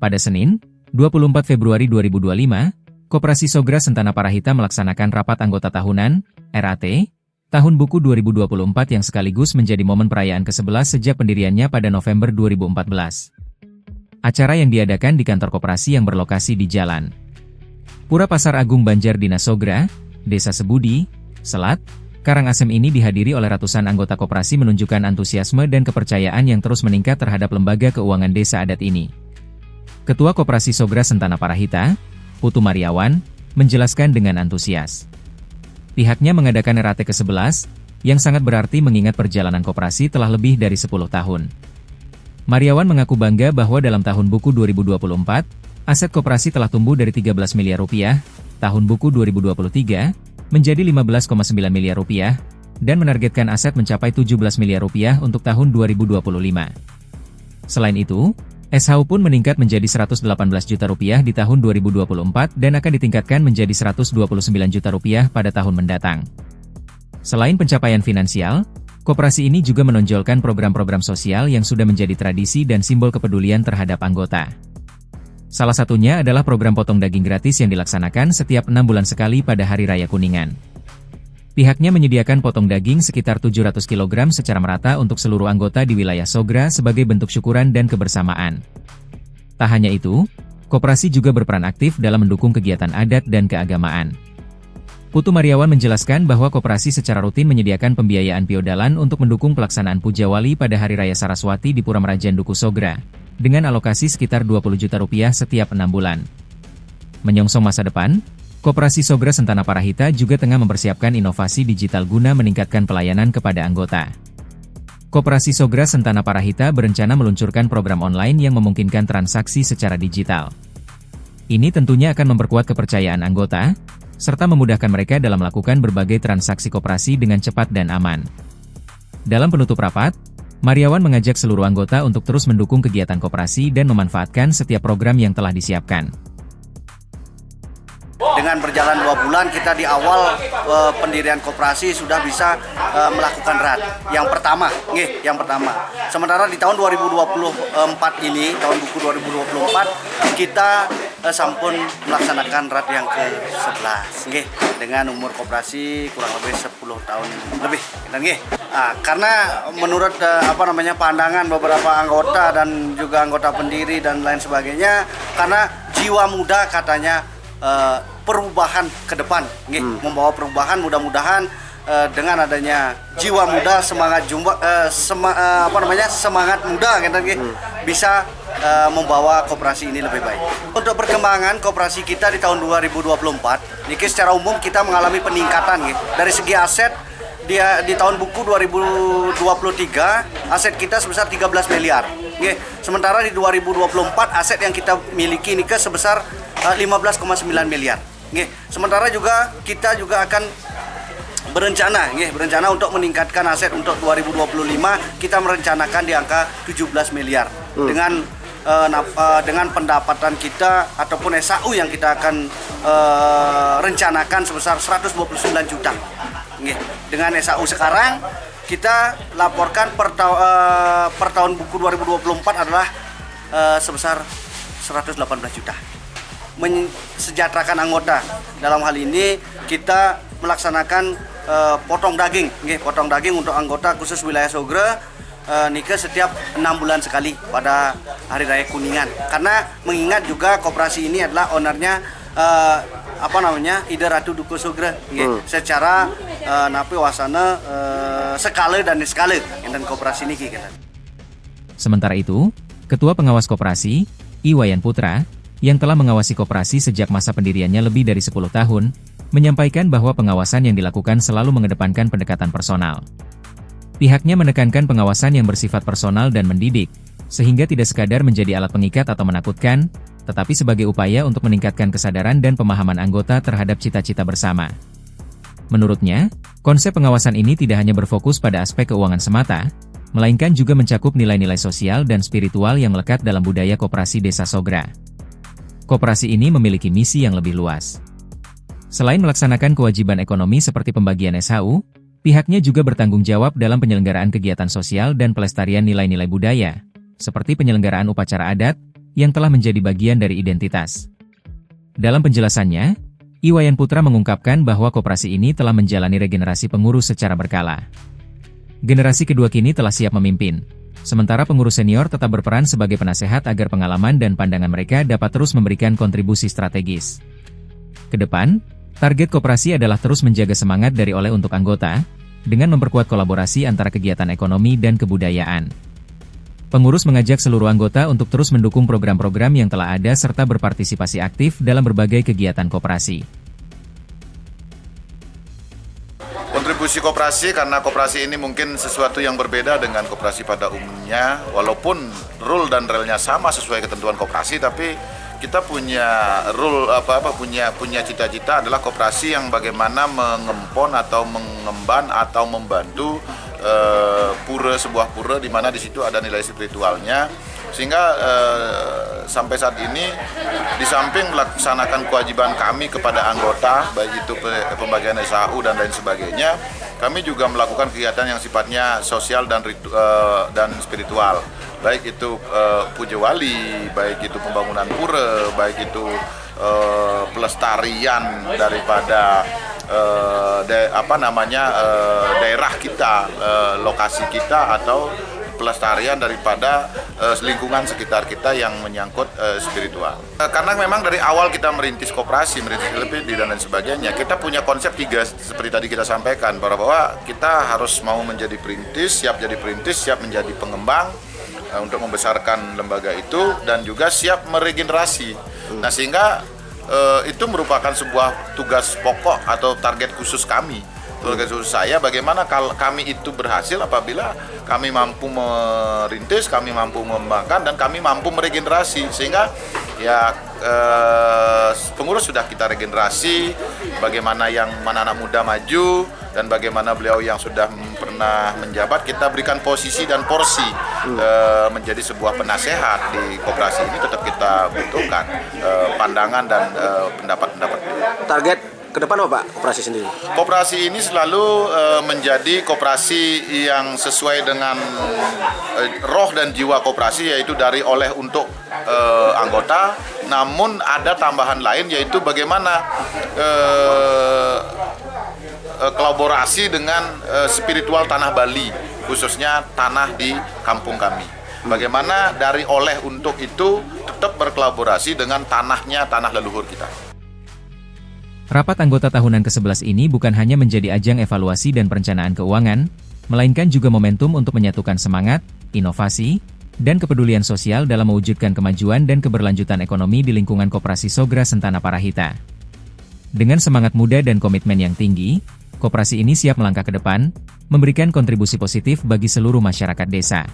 Pada Senin, 24 Februari 2025, Koperasi Sogra Sentana Parahita melaksanakan rapat anggota tahunan, RAT, Tahun Buku 2024 yang sekaligus menjadi momen perayaan ke-11 sejak pendiriannya pada November 2014. Acara yang diadakan di kantor koperasi yang berlokasi di Jalan Pura Pasar Agung Banjar Dina Sogra, Desa Sebudi, Selat, Karangasem ini dihadiri oleh ratusan anggota koperasi menunjukkan antusiasme dan kepercayaan yang terus meningkat terhadap lembaga keuangan desa adat ini. Ketua Koperasi Sogra Sentana Parahita, Putu Mariawan, menjelaskan dengan antusias. Pihaknya mengadakan RAT ke-11, yang sangat berarti mengingat perjalanan koperasi telah lebih dari 10 tahun. Mariawan mengaku bangga bahwa dalam tahun buku 2024, aset koperasi telah tumbuh dari 13 miliar rupiah, tahun buku 2023, menjadi 15,9 miliar rupiah, dan menargetkan aset mencapai 17 miliar rupiah untuk tahun 2025. Selain itu, SHU pun meningkat menjadi 118 juta rupiah di tahun 2024 dan akan ditingkatkan menjadi 129 juta rupiah pada tahun mendatang. Selain pencapaian finansial, koperasi ini juga menonjolkan program-program sosial yang sudah menjadi tradisi dan simbol kepedulian terhadap anggota. Salah satunya adalah program potong daging gratis yang dilaksanakan setiap 6 bulan sekali pada Hari Raya Kuningan. Pihaknya menyediakan potong daging sekitar 700 kg secara merata untuk seluruh anggota di wilayah Sogra sebagai bentuk syukuran dan kebersamaan. Tak hanya itu, koperasi juga berperan aktif dalam mendukung kegiatan adat dan keagamaan. Putu Mariawan menjelaskan bahwa koperasi secara rutin menyediakan pembiayaan piodalan untuk mendukung pelaksanaan Puja Wali pada Hari Raya Saraswati di Pura Merajan Duku Sogra, dengan alokasi sekitar 20 juta rupiah setiap 6 bulan. Menyongsong masa depan, Koperasi Sogra Sentana Parahita juga tengah mempersiapkan inovasi digital guna meningkatkan pelayanan kepada anggota. Koperasi Sogra Sentana Parahita berencana meluncurkan program online yang memungkinkan transaksi secara digital. Ini tentunya akan memperkuat kepercayaan anggota, serta memudahkan mereka dalam melakukan berbagai transaksi koperasi dengan cepat dan aman. Dalam penutup rapat, Mariawan mengajak seluruh anggota untuk terus mendukung kegiatan koperasi dan memanfaatkan setiap program yang telah disiapkan. Dengan berjalan 2 bulan, kita di awal pendirian koperasi sudah bisa melakukan RAT. Yang pertama. Sementara di tahun 2024 ini, tahun buku 2024, kita sampun melaksanakan RAT yang ke-11. Dengan umur koperasi kurang lebih 10 tahun lebih. Karena menurut pandangan beberapa anggota dan juga anggota pendiri dan lain sebagainya, karena jiwa muda katanya perubahan ke depan, membawa perubahan, mudah-mudahan dengan adanya jiwa muda, semangat semangat muda, bisa membawa koperasi ini lebih baik. Untuk perkembangan koperasi kita di tahun 2024, secara umum kita mengalami peningkatan, dari segi aset. Di tahun buku 2023 aset kita sebesar 13 miliar. Sementara di 2024 aset yang kita miliki ini sebesar 15,9 miliar. Sementara juga kita juga akan berencana untuk meningkatkan aset untuk 2025, kita merencanakan di angka 17 miliar. Dengan pendapatan kita ataupun SHU yang kita akan rencanakan sebesar 129 juta. Dengan SHU sekarang kita laporkan per tahun buku 2024 adalah sebesar 118 juta. Mensejahterakan anggota. Dalam hal ini kita melaksanakan potong daging untuk anggota khusus wilayah Sogra setiap 6 bulan sekali pada Hari Raya Kuningan. Karena mengingat juga koperasi ini adalah ownernya Ida Ratu Duku Sogra, secara wasana skala dan koperasi ini. Sementara itu, Ketua Pengawas Koperasi, Iwayan Putra, yang telah mengawasi koperasi sejak masa pendiriannya lebih dari 10 tahun, menyampaikan bahwa pengawasan yang dilakukan selalu mengedepankan pendekatan personal. Pihaknya menekankan pengawasan yang bersifat personal dan mendidik, sehingga tidak sekadar menjadi alat pengikat atau menakutkan, tetapi sebagai upaya untuk meningkatkan kesadaran dan pemahaman anggota terhadap cita-cita bersama. Menurutnya, konsep pengawasan ini tidak hanya berfokus pada aspek keuangan semata, melainkan juga mencakup nilai-nilai sosial dan spiritual yang melekat dalam budaya koperasi Desa Sogra. Koperasi ini memiliki misi yang lebih luas. Selain melaksanakan kewajiban ekonomi seperti pembagian SHU, pihaknya juga bertanggung jawab dalam penyelenggaraan kegiatan sosial dan pelestarian nilai-nilai budaya, seperti penyelenggaraan upacara adat, yang telah menjadi bagian dari identitas. Dalam penjelasannya, Iwayan Putra mengungkapkan bahwa koperasi ini telah menjalani regenerasi pengurus secara berkala. Generasi kedua kini telah siap memimpin, sementara pengurus senior tetap berperan sebagai penasehat agar pengalaman dan pandangan mereka dapat terus memberikan kontribusi strategis. Kedepan, target koperasi adalah terus menjaga semangat dari oleh untuk anggota, dengan memperkuat kolaborasi antara kegiatan ekonomi dan kebudayaan. Pengurus mengajak seluruh anggota untuk terus mendukung program-program yang telah ada serta berpartisipasi aktif dalam berbagai kegiatan koperasi. Kontribusi koperasi, karena koperasi ini mungkin sesuatu yang berbeda dengan koperasi pada umumnya, walaupun rule dan relnya sama sesuai ketentuan koperasi, tapi kita punya rule punya cita-cita adalah koperasi yang bagaimana mengempon atau mengemban atau membantu sebuah pura di mana di situ ada nilai spiritualnya, sehingga sampai saat ini di samping melaksanakan kewajiban kami kepada anggota, baik itu pembagian SHU dan lain sebagainya, kami juga melakukan kegiatan yang sifatnya sosial dan spiritual, baik itu puja wali, baik itu pembangunan pura, baik itu pelestarian daripada daerah kita, lokasi kita, atau pelestarian daripada lingkungan sekitar kita yang menyangkut spiritual. Karena memang dari awal kita merintis koperasi, merintis LPD dan lain sebagainya, kita punya konsep 3 seperti tadi kita sampaikan, bahwa kita harus mau menjadi perintis, siap jadi perintis, siap menjadi pengembang untuk membesarkan lembaga itu, dan juga siap meregenerasi. Nah, sehingga itu merupakan sebuah tugas pokok atau target khusus kami. Tugas khusus saya, bagaimana kalau kami itu berhasil apabila kami mampu merintis, kami mampu mengembangkan, dan kami mampu meregenerasi, sehingga ya pengurus sudah kita regenerasi, bagaimana yang mana anak muda maju, dan bagaimana beliau yang sudah pernah menjabat kita berikan posisi dan porsi menjadi sebuah penasehat di koperasi ini, tetap kita butuhkan pandangan dan pendapat-pendapat. Target ke depan apa Pak koperasi sendiri? Koperasi ini selalu menjadi koperasi yang sesuai dengan roh dan jiwa koperasi, yaitu dari oleh untuk anggota, namun ada tambahan lain, yaitu bagaimana kolaborasi dengan spiritual tanah Bali, khususnya tanah di kampung kami. Bagaimana dari oleh untuk itu tetap berkolaborasi dengan tanah leluhur kita. Rapat anggota tahunan ke-11 ini bukan hanya menjadi ajang evaluasi dan perencanaan keuangan, melainkan juga momentum untuk menyatukan semangat, inovasi, dan kepedulian sosial dalam mewujudkan kemajuan dan keberlanjutan ekonomi di lingkungan Koperasi Sogra Sentana Parahita. Dengan semangat muda dan komitmen yang tinggi, koperasi ini siap melangkah ke depan, memberikan kontribusi positif bagi seluruh masyarakat desa.